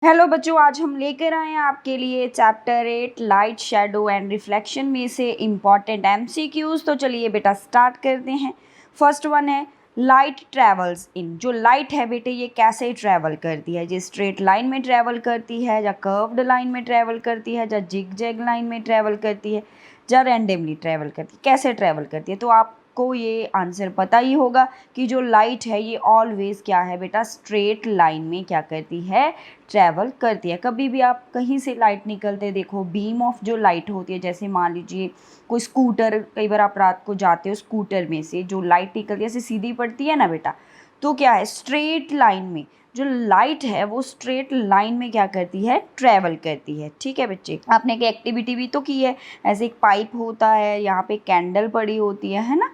Hello बच्चों, आज हम लेकर आए हैं आपके लिए chapter 8 light shadow and reflection में से इम्पॉर्टेंट एमसीक्यूज। तो चलिए बेटा स्टार्ट करते हैं। फर्स्ट वन है लाइट ट्रेवल्स इन। जो लाइट है बेटे ये कैसे ट्रैवल करती है? ये स्ट्रेट लाइन में ट्रैवल करती है, या कर्व्ड लाइन में ट्रैवल करती है, या जिग जैग लाइन में ट्रैवल करती है, या रैंडमली ट्रैवल करती है? कैसे ट्रैवल करती है? तो आपको ये आंसर पता ही होगा कि जो लाइट है ये ऑलवेज क्या है बेटा, स्ट्रेट लाइन में क्या करती है, ट्रैवल करती है। कभी भी आप कहीं से लाइट निकलते देखो, बीम ऑफ जो लाइट होती है, जैसे मान लीजिए कोई स्कूटर, कई बार आप रात को जाते हो स्कूटर में से जो लाइट निकलती है ऐसे सीधी पड़ती है ना बेटा, तो क्या है, स्ट्रेट लाइन में जो लाइट है वो स्ट्रेट लाइन में क्या करती है, ट्रैवल करती है। ठीक है बच्चे, आपने एक एक्टिविटी भी तो की है। ऐसे एक पाइप होता है, यहाँ पे कैंडल पड़ी होती है ना,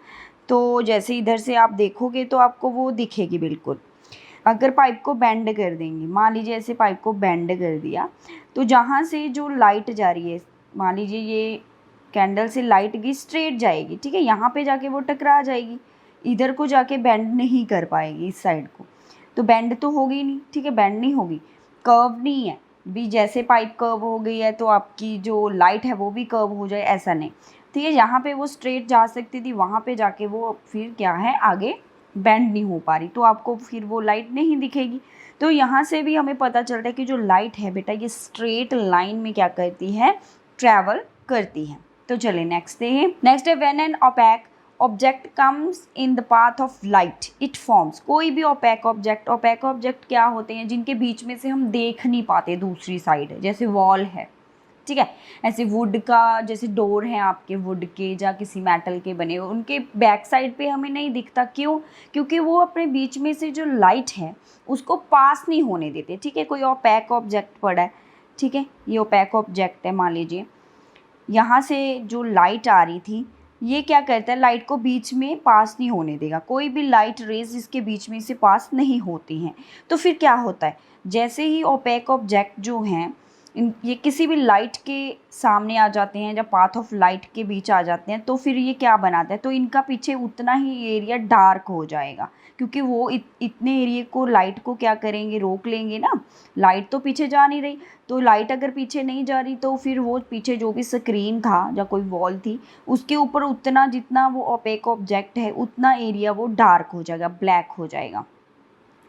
तो जैसे इधर से आप देखोगे तो आपको वो दिखेगी बिल्कुल। अगर पाइप को बेंड कर देंगे, मान लीजिए ऐसे पाइप को बेंड कर दिया, तो जहाँ से जो लाइट जा रही है, मान लीजिए ये कैंडल से लाइट गई स्ट्रेट जाएगी, ठीक है, यहाँ पे जाके वो टकरा जाएगी, इधर को जाके बेंड नहीं कर पाएगी इस साइड को, तो बेंड तो होगी नहीं, ठीक है, बेंड नहीं होगी, कर्व नहीं है भी। जैसे पाइप कर्व हो गई है तो आपकी जो लाइट है वो भी कर्व हो जाए, ऐसा नहीं, ठीक है। यहाँ पे वो स्ट्रेट जा सकती थी, वहाँ पे जाके वो फिर क्या है, आगे बेंड नहीं हो पा रही, तो आपको फिर वो लाइट नहीं दिखेगी। तो यहाँ से भी हमें पता चलता है कि जो लाइट है बेटा ये स्ट्रेट लाइन में क्या करती है, ट्रैवल करती है। तो चलिए नेक्स्ट है, नेक्स्ट है when an opaque object comes in the path of light it forms. कोई भी ओपैक ऑब्जेक्ट क्या होते हैं, जिनके बीच में से हम देख नहीं पाते दूसरी साइड, जैसे वॉल है, ठीक है, ऐसे वुड का, जैसे डोर हैं आपके वुड के या किसी मेटल के बने हुए, उनके बैक साइड पे हमें नहीं दिखता, क्यों? क्योंकि वो अपने बीच में से जो लाइट है उसको पास नहीं होने देते। ठीक है, कोई ओपैक ऑब्जेक्ट पड़ा है, ठीक है, ये ओपैक ऑब्जेक्ट है, मान लीजिए यहाँ से जो लाइट आ रही थी, ये क्या करता है, लाइट को बीच में पास नहीं होने देगा। कोई भी लाइट रेज इसके बीच में से पास नहीं होती हैं। तो फिर क्या होता है, जैसे ही ओपैक ऑब्जेक्ट जो हैं ये किसी भी लाइट के सामने आ जाते हैं, जब पाथ ऑफ लाइट के बीच आ जाते हैं, तो फिर ये क्या बनाता है, तो इनका पीछे उतना ही एरिया डार्क हो जाएगा, क्योंकि वो इतने एरिया को, लाइट को क्या करेंगे, रोक लेंगे ना। लाइट तो पीछे जा नहीं रही, तो लाइट अगर पीछे नहीं जा रही तो फिर वो पीछे जो भी स्क्रीन था या कोई वॉल थी उसके ऊपर उतना, जितना वो ओपेक ऑब्जेक्ट है उतना एरिया वो डार्क हो जाएगा, ब्लैक हो जाएगा।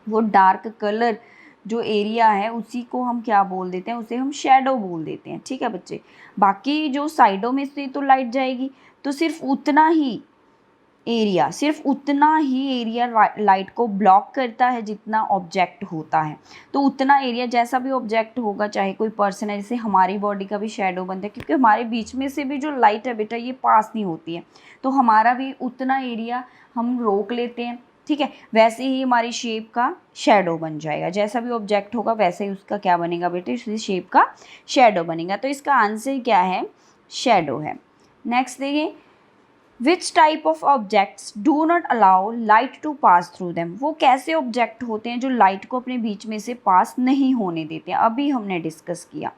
वो डार्क कलर जो एरिया है उसी को हम क्या बोल देते हैं, उसे हम शेडो बोल देते हैं। ठीक है बच्चे, बाकी जो साइडों में से तो लाइट जाएगी, तो सिर्फ उतना ही एरिया, सिर्फ उतना ही एरिया लाइट को ब्लॉक करता है जितना ऑब्जेक्ट होता है। तो उतना एरिया, जैसा भी ऑब्जेक्ट होगा, चाहे कोई पर्सन है, जैसे हमारी बॉडी का भी शेडो बनता है, क्योंकि हमारे बीच में से भी जो लाइट है बेटा ये पास नहीं होती है, तो हमारा भी उतना एरिया हम रोक लेते हैं। ठीक है, वैसे ही हमारी शेप का शेडो बन जाएगा, जैसा भी ऑब्जेक्ट होगा वैसे ही उसका क्या बनेगा बेटे, उसी शेप का शेडो बनेगा। तो इसका आंसर क्या है, शेडो है। नेक्स्ट देखिए, which type of objects do not allow light to pass through them. वो कैसे ऑब्जेक्ट होते हैं जो लाइट को अपने बीच में से पास नहीं होने देते हैं, अभी हमने डिस्कस किया।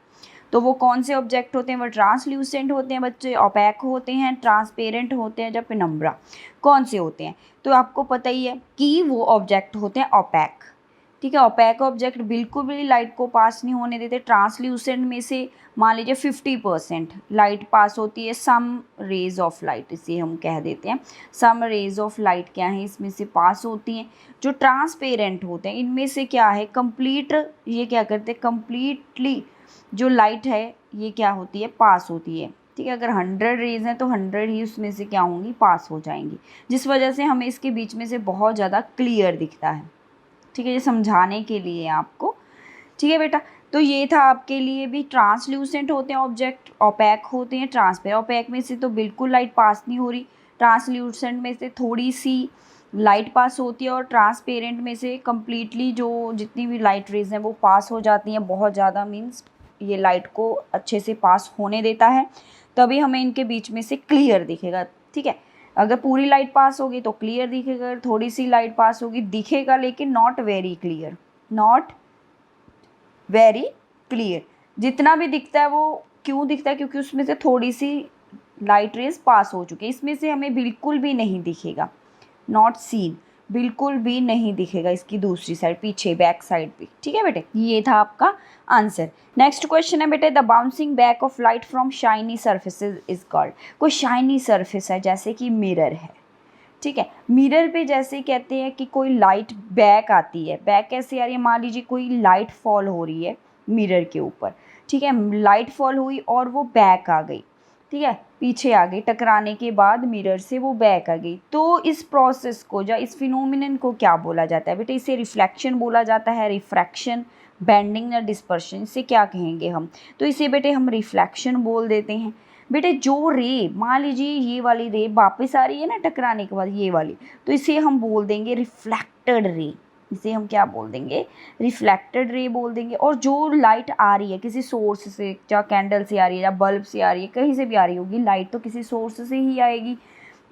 तो वो कौन से ऑब्जेक्ट होते हैं, वो ट्रांसल्यूसेंट होते हैं बच्चे, ओपैक होते हैं, ट्रांसपेरेंट होते हैं, या पेनम्ब्रा। कौन से होते हैं, तो आपको पता ही है कि वो ऑब्जेक्ट होते हैं ओपैक। ठीक है, ओपैक ऑब्जेक्ट बिल्कुल भी लाइट को पास नहीं होने देते। ट्रांसल्यूसेंट में से मान लीजिए 50% लाइट पास होती है, सम रेज ऑफ लाइट इसे हम कह देते हैं, सम रेज ऑफ लाइट क्या है इसमें से पास होती हैं। जो ट्रांसपेरेंट होते हैं इनमें से क्या है, कंप्लीट, ये क्या करते हैं, कंप्लीटली जो लाइट है ये क्या होती है, पास होती है। ठीक है, अगर 100 रेज हैं तो 100 ही उसमें से क्या होंगी, पास हो जाएंगी, जिस वजह से हमें इसके बीच में से बहुत ज़्यादा क्लियर दिखता है। ठीक है, ये समझाने के लिए आपको। ठीक है बेटा, तो ये था आपके लिए भी। ट्रांसल्यूसेंट होते हैं ऑब्जेक्ट, ओपैक होते हैं, ट्रांसपेरेंट। ओपैक में से तो बिल्कुल लाइट पास नहीं हो रही, ट्रांसल्यूसेंट में से थोड़ी सी लाइट पास होती है, और ट्रांसपेरेंट में से कम्प्लीटली जो जितनी भी लाइट रेज हैं वो पास हो जाती हैं, बहुत ज़्यादा, मीन्स ये लाइट को अच्छे से पास होने देता है, तभी हमें इनके बीच में से क्लियर दिखेगा। ठीक है, अगर पूरी लाइट पास होगी तो क्लियर दिखेगा, थोड़ी सी लाइट पास होगी दिखेगा, लेकिन not very clear, not very clear. जितना भी दिखता है वो क्यों दिखता है, क्योंकि उसमें से थोड़ी सी लाइट रेज पास हो चुकी है, इसमें से हमें बिल्कुल भी नहीं दिखेगा, नॉट सीन। बिल्कुल भी नहीं दिखेगा इसकी दूसरी साइड, पीछे बैक साइड भी। ठीक है बेटे, ये था आपका आंसर। नेक्स्ट क्वेश्चन है बेटे, the bouncing back of light from shiny surfaces is called. कोई शाइनी सर्फेस है जैसे कि मिरर है, ठीक है, मिरर पे जैसे कहते हैं कि कोई लाइट बैक आती है, बैक कैसे आ रही है, मान लीजिए कोई लाइट फॉल हो रही है मिरर के ऊपर, ठीक है, लाइट फॉल हुई और वो बैक आ गई, ठीक है, पीछे आ गई, टकराने के बाद मिरर से वो बैक आ गई, तो इस प्रोसेस को या इस फिनोमिनन को क्या बोला जाता है बेटे? इसे रिफ्लेक्शन बोला जाता है, रिफ्रैक्शन, बेंडिंग या डिस्पर्शन, इसे क्या कहेंगे हम? तो इसे बेटे हम रिफ्लेक्शन बोल देते हैं। बेटे जो रे, मान लीजिए ये वाली रे वापस आ रही है ना टकराने के बाद, ये वाली, तो इसे हम बोल देंगे रिफ्लेक्टेड रे। इसे हम क्या बोल देंगे? रिफ्लेक्टेड रे बोल देंगे। और जो लाइट आ रही है किसी सोर्स से, या कैंडल से आ रही है या बल्ब से आ रही है, कहीं से भी आ रही होगी लाइट, तो किसी सोर्स से ही आएगी,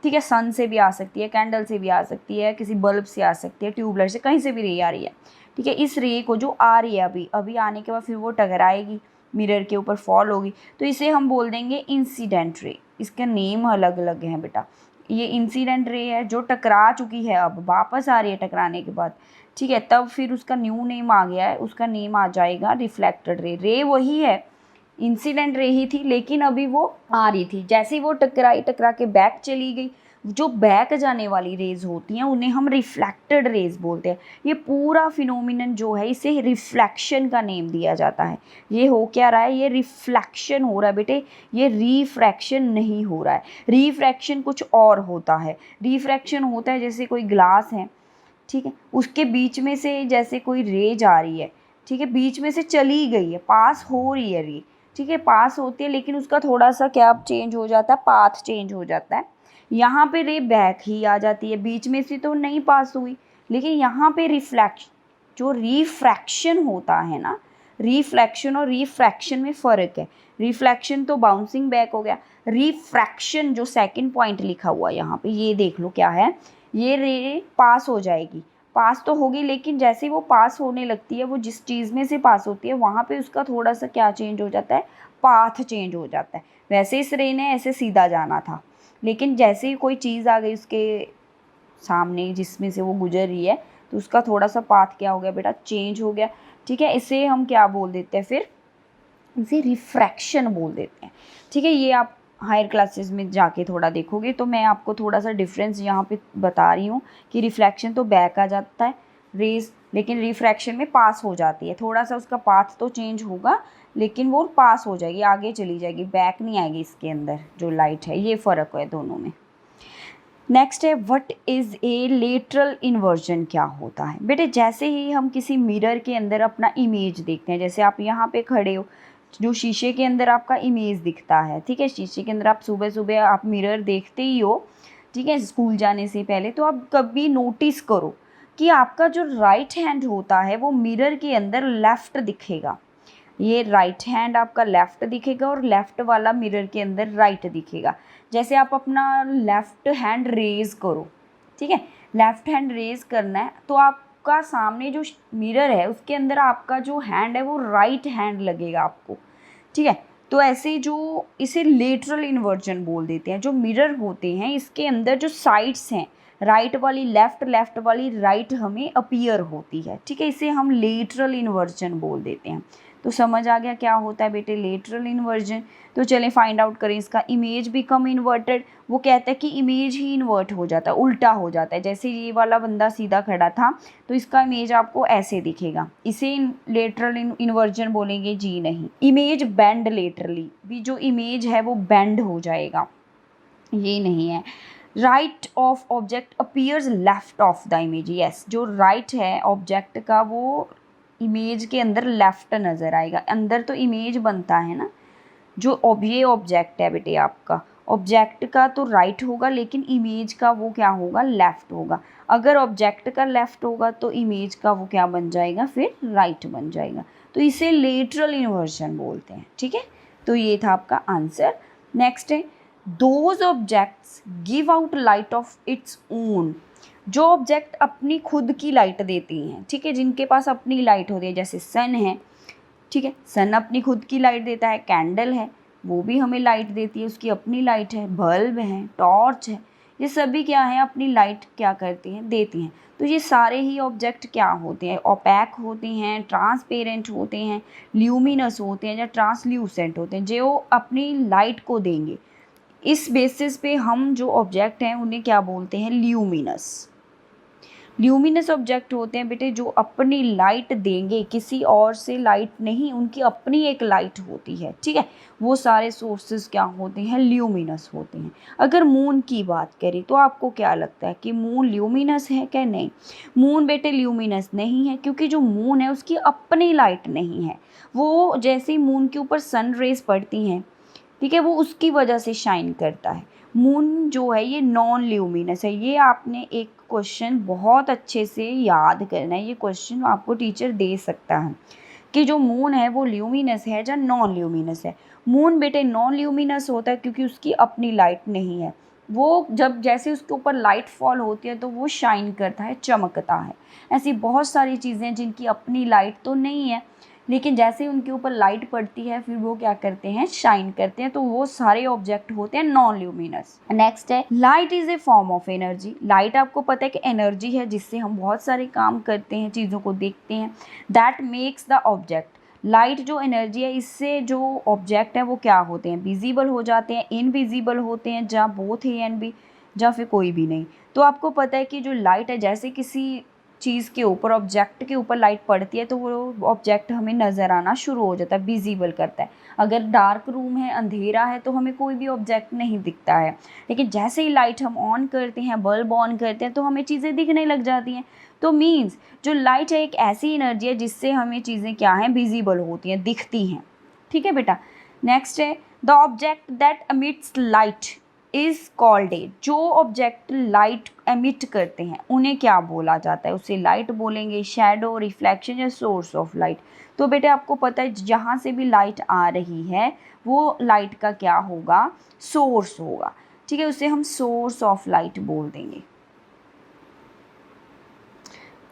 ठीक है, सन से भी आ सकती है, कैंडल से भी आ सकती है, किसी बल्ब से आ सकती है, ट्यूबलाइट से, कहीं से भी रे आ रही है, ठीक है। इस रे को जो आ रही है अभी अभी आने के बाद फिर वो टकराएगी, मिरर के ऊपर फॉल होगी, तो इसे हम बोल देंगे इंसिडेंट रे। इसका नेम अलग अलग है बेटा। ये इंसिडेंट रे है जो टकरा चुकी है, अब वापस आ रही है टकराने के बाद, ठीक है, तब फिर उसका न्यू नेम आ गया है, उसका नेम आ जाएगा रिफ्लेक्टेड रे। रे वही है, इंसिडेंट रे ही थी, लेकिन अभी वो आ रही थी, जैसे ही वो टकराई, टकरा के बैक चली गई, जो बैक जाने वाली रेज होती हैं उन्हें हम रिफ्लेक्टेड रेज बोलते हैं। ये पूरा फिनोमिनन जो है इसे रिफ्लेक्शन का नेम दिया जाता है। ये हो क्या रहा है? ये रिफ्लेक्शन हो रहा है बेटे, ये रिफ्रैक्शन नहीं हो रहा है। रिफ्रैक्शन कुछ और होता है। रिफ्रैक्शन होता है जैसे कोई ग्लास है, ठीक है, उसके बीच में से जैसे कोई रे जा रही है, ठीक है, बीच में से चली गई है, पास हो रही है रे, ठीक है, पास होती है, लेकिन उसका थोड़ा सा क्या चेंज हो जाता है, पाथ चेंज हो जाता है। यहाँ पे रे बैक ही आ जाती है, बीच में से तो नहीं पास हुई, लेकिन यहाँ पे रिफ्लेक्शन, जो रिफ्रैक्शन होता है ना, रिफ्लेक्शन और रिफ्रैक्शन में फ़र्क है। रिफ्लेक्शन तो बाउंसिंग बैक हो गया, रिफ्रैक्शन जो सेकंड पॉइंट लिखा हुआ यहाँ पे, ये देख लो क्या है, ये रे पास हो जाएगी, पास तो होगी, लेकिन जैसे ही वो पास होने लगती है, वो जिस चीज़ में से पास होती है वहाँ पे उसका थोड़ा सा क्या चेंज हो जाता है, पाथ चेंज हो जाता है। वैसे इस रे ने ऐसे सीधा जाना था, लेकिन जैसे ही कोई चीज़ आ गई उसके सामने जिसमें से वो गुजर रही है, तो उसका थोड़ा सा पाथ क्या हो गया बेटा, चेंज हो गया, ठीक है। इसे हम क्या बोल देते हैं फिर? इसे रिफ्रैक्शन बोल देते हैं, ठीक है। ये आप हायर क्लासेस में जाके थोड़ा देखोगे, तो मैं आपको थोड़ा सा डिफरेंस यहाँ पे बता रही हूँ कि रिफ्लेक्शन तो बैक आ जाता है रेज, लेकिन रिफ्रैक्शन में पास हो जाती है, थोड़ा सा उसका पाथ तो चेंज होगा, लेकिन वो पास हो जाएगी, आगे चली जाएगी, बैक नहीं आएगी इसके अंदर जो लाइट है। ये फ़र्क है दोनों में। नेक्स्ट है, what is a lateral inversion? क्या होता है बेटे? जैसे ही हम किसी मिरर के अंदर अपना इमेज देखते हैं, जैसे आप यहाँ पे खड़े हो, जो शीशे के अंदर आपका इमेज दिखता है, ठीक है, शीशे के अंदर आप सुबह सुबह आप मिरर देखते ही हो, ठीक है, स्कूल जाने से पहले, तो आप कभी नोटिस करो कि आपका जो राइट हैंड होता है वो मिरर के अंदर लेफ़्ट दिखेगा। ये राइट हैंड आपका लेफ़्ट दिखेगा और लेफ़्ट वाला मिरर के अंदर राइट दिखेगा। जैसे आप अपना लेफ़्ट हैंड रेज़ करो, ठीक है, लेफ़्ट हैंड रेज़ करना है, तो आपका सामने जो मिरर है उसके अंदर आपका जो हैंड है वो राइट हैंड लगेगा आपको, ठीक है। तो ऐसे जो इसे लेटरल इन्वर्जन बोल देते हैं। जो मिरर होते हैं इसके अंदर जो साइड्स हैं, राइट वाली लेफ़्ट, लेफ़्ट वाली राइट हमें अपीयर होती है, ठीक है, इसे हम लेटरल इन्वर्जन बोल देते हैं। तो समझ आ गया क्या होता है बेटे लेटरल इन्वर्जन? तो चलें फाइंड आउट करें इसका। इमेज बिकम इन्वर्टेड, वो कहता है कि इमेज ही इन्वर्ट हो जाता है, उल्टा हो जाता है। जैसे ये वाला बंदा सीधा खड़ा था तो इसका इमेज आपको ऐसे दिखेगा, इसे लेटरल इन्वर्जन बोलेंगे? जी नहीं। इमेज बेंड लेटरली, भी जो इमेज है वो बेंड हो जाएगा, ये नहीं है। Right of object appears left of the image, yes, जो राइट है ऑब्जेक्ट का वो इमेज के अंदर लेफ्ट नज़र आएगा। अंदर तो इमेज बनता है ना, जो ये ऑब्जेक्ट है बेटे आपका, ऑब्जेक्ट का तो राइट होगा, लेकिन इमेज का वो क्या होगा, लेफ़्ट होगा। अगर ऑब्जेक्ट का लेफ़्ट होगा तो इमेज का वो क्या बन जाएगा, फिर राइट बन जाएगा। तो इसे लेटरल इन्वर्जन बोलते हैं, ठीक है। तो ये था आपका आंसर। नेक्स्ट है, those objects give out light of its own. जो ऑब्जेक्ट अपनी खुद की लाइट देती हैं, ठीक है, जिनके पास अपनी लाइट होती है, जैसे सन है, ठीक है, सन अपनी खुद की लाइट देता है, कैंडल है वो भी हमें लाइट देती है, उसकी अपनी लाइट है, बल्ब है, टॉर्च है, ये सभी क्या है, अपनी लाइट क्या करती हैं, देती हैं। तो ये सारे ही ऑब्जेक्ट क्या होते हैं, ओपैक होते हैं, ट्रांसपेरेंट होते हैं, ल्यूमिनस होते हैं या ट्रांसल्यूसेंट होते हैं, जो अपनी लाइट को देंगे। इस बेसिस पे हम जो ऑब्जेक्ट हैं उन्हें क्या बोलते हैं, ल्यूमिनस। ल्यूमिनस ऑब्जेक्ट होते हैं बेटे जो अपनी लाइट देंगे, किसी और से लाइट नहीं, उनकी अपनी एक लाइट होती है, ठीक है। वो सारे सोर्सेज क्या होते हैं, ल्यूमिनस होते हैं। अगर मून की बात करें तो आपको क्या लगता है कि मून ल्यूमिनस है क्या? नहीं, मून बेटे ल्यूमिनस नहीं है, क्योंकि जो मून है उसकी अपनी लाइट नहीं है। वो जैसे ही मून के ऊपर सन रेज पड़ती हैं, ठीक है, वो उसकी वजह से शाइन करता है। मून जो है ये नॉन ल्यूमिनस है। ये आपने एक क्वेश्चन बहुत अच्छे से याद करना है, ये क्वेश्चन आपको टीचर दे सकता है कि जो मून है वो ल्यूमिनस है या नॉन ल्यूमिनस है। मून बेटे नॉन ल्यूमिनस होता है क्योंकि उसकी अपनी लाइट नहीं है। वो जब जैसे उसके ऊपर लाइट फॉल होती है तो वो शाइन करता है, चमकता है। ऐसी बहुत सारी चीज़ें जिनकी अपनी लाइट तो नहीं है, लेकिन जैसे ही उनके ऊपर लाइट पड़ती है फिर वो क्या करते हैं, शाइन करते हैं। तो वो सारे ऑब्जेक्ट होते हैं नॉन ल्यूमिनस। नेक्स्ट है, light is a form of energy. Light आपको पता है कि एनर्जी है जिससे हम बहुत सारे काम करते हैं, चीज़ों को देखते हैं। That makes the object, light जो एनर्जी है इससे जो ऑब्जेक्ट है वो क्या होते हैं, विजिबल हो जाते हैं, इनविजिबल होते हैं, जहाँ बोथ ए एंड बी, या फिर कोई भी नहीं। तो आपको पता है कि जो लाइट है, जैसे किसी चीज़ के ऊपर, ऑब्जेक्ट के ऊपर लाइट पड़ती है तो वो ऑब्जेक्ट हमें नज़र आना शुरू हो जाता है, विजिबल करता है। अगर डार्क रूम है, अंधेरा है, तो हमें कोई भी ऑब्जेक्ट नहीं दिखता है। लेकिन जैसे ही लाइट हम ऑन करते हैं, बल्ब ऑन करते हैं, तो हमें चीज़ें दिखने लग जाती हैं। तो मीन्स जो लाइट है एक ऐसी एनर्जी है जिससे हमें चीज़ें क्या हैं, विजिबल होती हैं, दिखती हैं। ठीक है बेटा। नेक्स्ट है, the object that emits light is called a, जो ऑब्जेक्ट लाइट एमिट करते हैं उन्हें क्या बोला जाता है, उसे लाइट बोलेंगे, शैडो, रिफ्लेक्शन या सोर्स ऑफ लाइट। तो बेटे आपको पता है जहाँ से भी लाइट आ रही है वो लाइट का क्या होगा, सोर्स होगा, ठीक है, उसे हम सोर्स ऑफ लाइट बोल देंगे।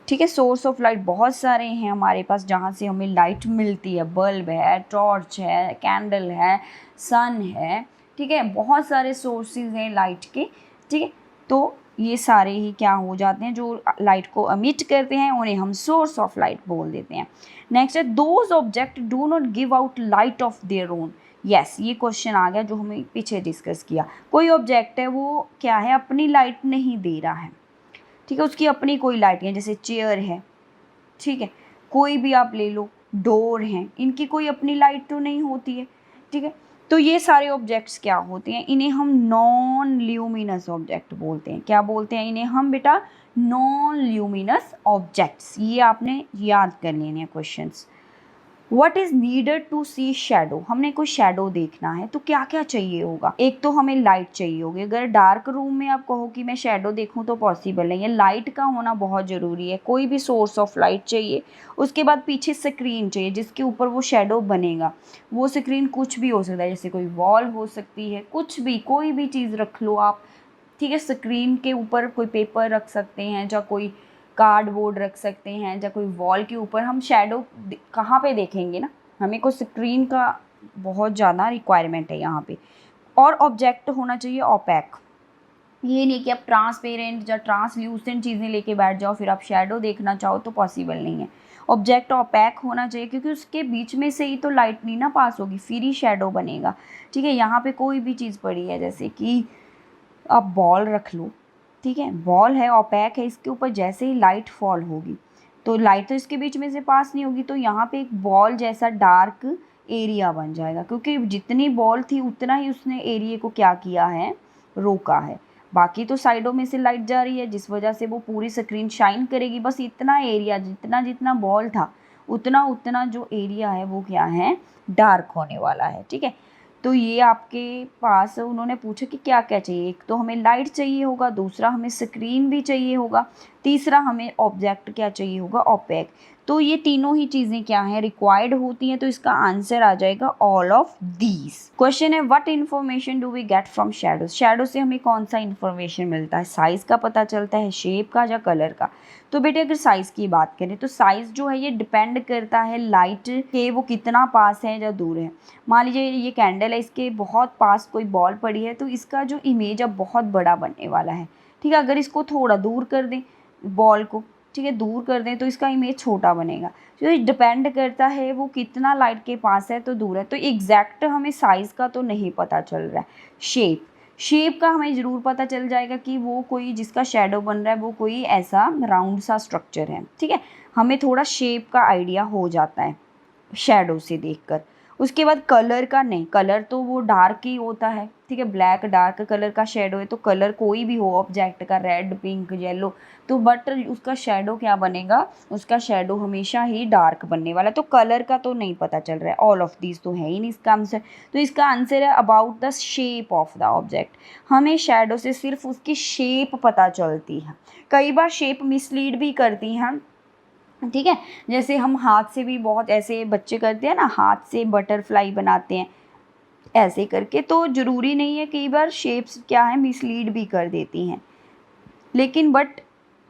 ठीक है, सोर्स ऑफ लाइट बहुत सारे हैं हमारे पास जहाँ से हमें लाइट मिलती है। बल्ब है, टॉर्च है, कैंडल है, सन है, ठीक है, बहुत सारे सोर्सेज हैं लाइट के। ठीक है, तो ये सारे ही क्या हो जाते हैं, जो लाइट को एमिट करते हैं उन्हें हम सोर्स ऑफ लाइट बोल देते हैं। नेक्स्ट है, those object do not give out light of their own. Yes, ये क्वेश्चन आ गया जो हमें पीछे डिस्कस किया। कोई ऑब्जेक्ट है वो क्या है, अपनी लाइट नहीं दे रहा है, ठीक है, उसकी अपनी कोई लाइट है, जैसे चेयर है, ठीक है, कोई भी आप ले लो, डोर हैं, इनकी कोई अपनी लाइट तो नहीं होती है। ठीक है, तो ये सारे ऑब्जेक्ट्स क्या होते हैं, इन्हें हम नॉन ल्यूमिनस ऑब्जेक्ट बोलते हैं। क्या बोलते हैं इन्हें हम बेटा, नॉन ल्यूमिनस ऑब्जेक्ट्स। ये आपने याद कर लेने हैं questions. What is needed to see shadow, हमने कोई शेडो देखना है तो क्या क्या चाहिए होगा, एक तो हमें लाइट चाहिए होगी। अगर डार्क रूम में आप कहो कि मैं शेडो देखूं तो पॉसिबल नहीं है, लाइट का होना बहुत ज़रूरी है, कोई भी सोर्स ऑफ लाइट चाहिए। उसके बाद पीछे स्क्रीन चाहिए जिसके ऊपर वो शेडो बनेगा। वो स्क्रीन कुछ भी हो सकता है, जैसे कोई वॉल हो सकती है, कुछ भी, कोई भी चीज़ रख लो आप। ठीक है, स्क्रीन के ऊपर कोई पेपर रख सकते हैं या कोई कार्डबोर्ड रख सकते हैं या कोई वॉल के ऊपर। हम शेडो कहाँ पे देखेंगे ना, हमें को स्क्रीन का बहुत ज़्यादा रिक्वायरमेंट है यहाँ पे। और ऑब्जेक्ट होना चाहिए ओपैक, ये नहीं कि आप ट्रांसपेरेंट या ट्रांसल्यूसेंट चीज़ें लेके बैठ जाओ फिर आप शेडो देखना चाहो तो पॉसिबल नहीं है। ऑब्जेक्ट ओपैक होना चाहिए क्योंकि उसके बीच में से ही तो लाइट नहीं ना पास होगी, फिर ही शेडो बनेगा। ठीक है, यहाँ पे कोई भी चीज़ पड़ी है, जैसे कि आप बॉल रख लो, ठीक है, बॉल है, ओपैक है, इसके ऊपर जैसे ही लाइट फॉल होगी तो लाइट तो इसके बीच में से पास नहीं होगी, तो यहाँ पे एक बॉल जैसा डार्क एरिया बन जाएगा, क्योंकि जितनी बॉल थी उतना ही उसने एरिया को क्या किया है, रोका है। बाकी तो साइडों में से लाइट जा रही है जिस वजह से वो पूरी स्क्रीन शाइन करेगी, बस इतना एरिया, जितना जितना बॉल था उतना उतना जो एरिया है वो क्या है, डार्क होने वाला है। ठीक है, तो ये आपके पास उन्होंने पूछा कि क्या क्या चाहिए, एक तो हमें लाइट चाहिए होगा, दूसरा हमें स्क्रीन भी चाहिए होगा, तीसरा हमें ऑब्जेक्ट क्या चाहिए होगा, ओपैक। तो ये तीनों ही चीज़ें क्या हैं, रिक्वायर्ड होती हैं, तो इसका आंसर आ जाएगा ऑल ऑफ दीज। क्वेश्चन है what information do we get from shadows, shadow से हमें कौन सा इन्फॉर्मेशन मिलता है, साइज का पता चलता है, शेप का या कलर का। तो बेटे अगर साइज़ की बात करें तो साइज़ जो है ये डिपेंड करता है लाइट के वो कितना पास है या दूर है। मान लीजिए ये कैंडल है, इसके बहुत पास कोई बॉल पड़ी है तो इसका जो इमेज अब बहुत बड़ा बनने वाला है। ठीक है, अगर इसको थोड़ा दूर कर दें बॉल को, ठीक है दूर कर दें तो इसका इमेज छोटा बनेगा। तो ये डिपेंड करता है वो कितना लाइट के पास है तो दूर है। तो एग्जैक्ट हमें साइज़ का तो नहीं पता चल रहा है। शेप का हमें ज़रूर पता चल जाएगा कि वो कोई जिसका शेडो बन रहा है वो कोई ऐसा राउंड सा स्ट्रक्चर है। ठीक है, हमें थोड़ा शेप का आइडिया हो जाता है शेडो से देखकर। उसके बाद कलर का नहीं, कलर तो वो डार्क ही होता है। ठीक है, ब्लैक डार्क कलर का शेडो है तो कलर कोई भी हो ऑब्जेक्ट का, रेड पिंक येलो, तो बट उसका शेडो क्या बनेगा, उसका शेडो हमेशा ही डार्क बनने वाला है। तो कलर का तो नहीं पता चल रहा है, ऑल ऑफ दीज तो है ही नहीं इसका आंसर। तो इसका आंसर है about the shape of the object. हमें शेडो से सिर्फ उसकी शेप पता चलती है, कई बार शेप मिसलीड भी करती हैं। ठीक है, जैसे हम हाथ से भी बहुत ऐसे बच्चे करते हैं ना, हाथ से बटरफ्लाई बनाते हैं ऐसे करके, तो ज़रूरी नहीं है, कई बार शेप्स क्या है मिसलीड भी कर देती हैं। लेकिन बट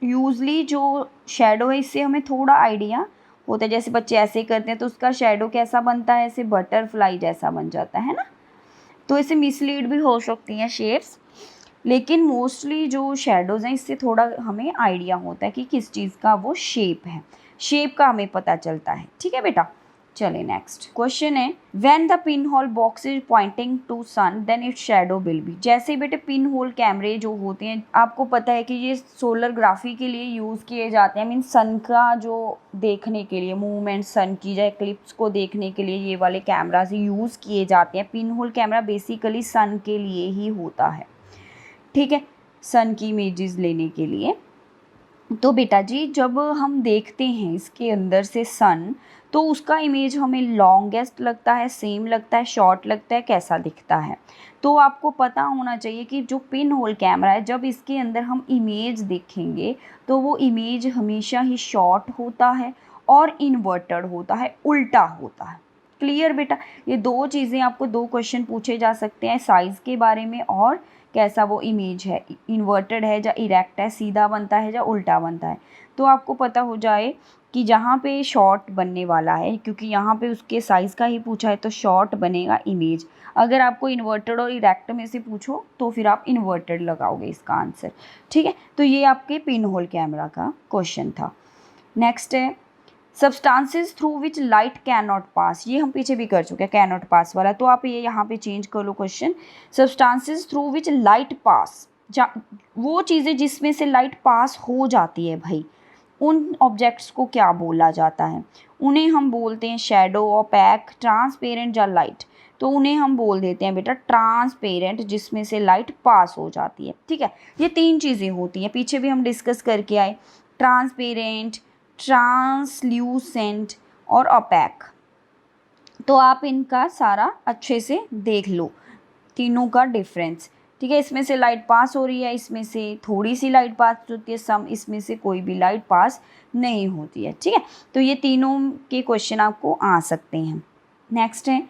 यूजली जो शेडो है इससे हमें थोड़ा आइडिया होता है। जैसे बच्चे ऐसे करते हैं तो उसका शेडो कैसा बनता है, ऐसे बटरफ्लाई जैसा बन जाता है ना। तो ऐसे मिसलीड भी हो सकती हैं शेप्स, लेकिन मोस्टली जो शेडोज़ हैं इससे थोड़ा हमें आइडिया होता है कि किस चीज़ का वो शेप है, शेप का हमें पता चलता है। ठीक है बेटा, चले नेक्स्ट क्वेश्चन है when the pin hole box is pointing to sun then its shadow will be. जैसे बेटे पिन होल कैमरे जो होते हैं, आपको पता है कि ये सोलर ग्राफी के लिए यूज़ किए जाते हैं, मीन सन का जो देखने के लिए मूवमेंट सन की या एक्लिप्स को देखने के लिए ये वाले कैमराज यूज़ किए जाते हैं। पिन होल कैमरा बेसिकली सन के लिए ही होता है। ठीक है, सन की इमेजेस लेने के लिए। तो बेटा जी जब हम देखते हैं इसके अंदर से सन, तो उसका इमेज हमें लॉन्गेस्ट लगता है, सेम लगता है, शॉर्ट लगता है, कैसा दिखता है। तो आपको पता होना चाहिए कि जो पिन होल कैमरा है जब इसके अंदर हम इमेज देखेंगे तो वो इमेज हमेशा ही शॉर्ट होता है और इन्वर्टेड होता है, उल्टा होता है। क्लियर बेटा, ये दो चीज़ें आपको दो क्वेश्चन पूछे जा सकते हैं, साइज़ के बारे में और कैसा वो इमेज है, इन्वर्टेड है या इरेक्ट है, सीधा बनता है या उल्टा बनता है। तो आपको पता हो जाए कि जहाँ पे शॉर्ट बनने वाला है, क्योंकि यहाँ पे उसके साइज़ का ही पूछा है तो शॉर्ट बनेगा इमेज। अगर आपको इन्वर्टेड और इरेक्ट में से पूछो तो फिर आप इन्वर्टेड लगाओगे इसका आंसर। ठीक है, तो ये आपके पिन होल कैमरा का क्वेश्चन था। नेक्स्ट है substances through which light can not pass. ये हम पीछे भी कर चुके हैं कैन नॉट पास वाला, तो आप ये यहाँ पे चेंज कर लो question. Substances through which light pass, वो चीज़ें जिसमें से लाइट पास हो जाती है भाई, उन ऑब्जेक्ट्स को क्या बोला जाता है? उन्हें हम बोलते हैं शेडो, ओपैक, ट्रांसपेरेंट या लाइट। तो उन्हें हम बोल देते हैं बेटा ट्रांसपेरेंट, जिसमें से लाइट पास हो जाती है। ठीक है, ये तीन चीज़ें होती हैं, पीछे भी हम डिस्कस करके आए, ट्रांसपेरेंट, ट्रांसल्यूसेंट और ओपैक। तो आप इनका सारा अच्छे से देख लो, तीनों का डिफरेंस। ठीक है, इसमें से लाइट पास हो रही है, इसमें से थोड़ी सी लाइट पास होती है, सम इसमें से कोई भी लाइट पास नहीं होती है। ठीक है, तो ये तीनों के क्वेश्चन आपको आ सकते हैं। नेक्स्ट है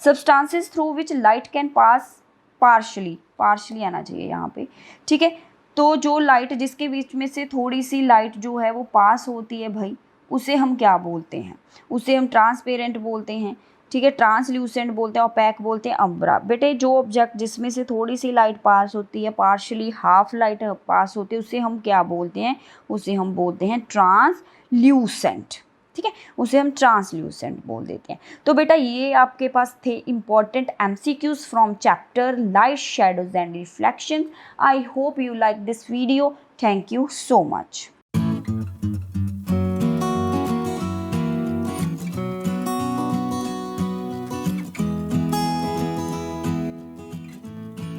substances through which light can pass partially आना चाहिए यहाँ पे। ठीक है, तो जो लाइट जिसके बीच में से थोड़ी सी लाइट जो है वो पास होती है भाई, उसे हम क्या बोलते हैं? उसे हम ट्रांसपेरेंट बोलते हैं। ठीक है, ट्रांसल्यूसेंट बोलते हैं, ओपैक बोलते हैं, अम्ब्रा। बेटे जो ऑब्जेक्ट जिसमें से थोड़ी सी लाइट पास होती है, पार्शली हाफ लाइट पास होती है, उसे हम क्या बोलते हैं? उसे हम बोलते हैं ट्रांसल्यूसेंट। ठीक है, उसे हम ट्रांसल्यूसेंट बोल देते हैं। तो बेटा ये आपके पास थे important MCQs from chapter light shadows and reflection. I hope you like this video. Thank you so much.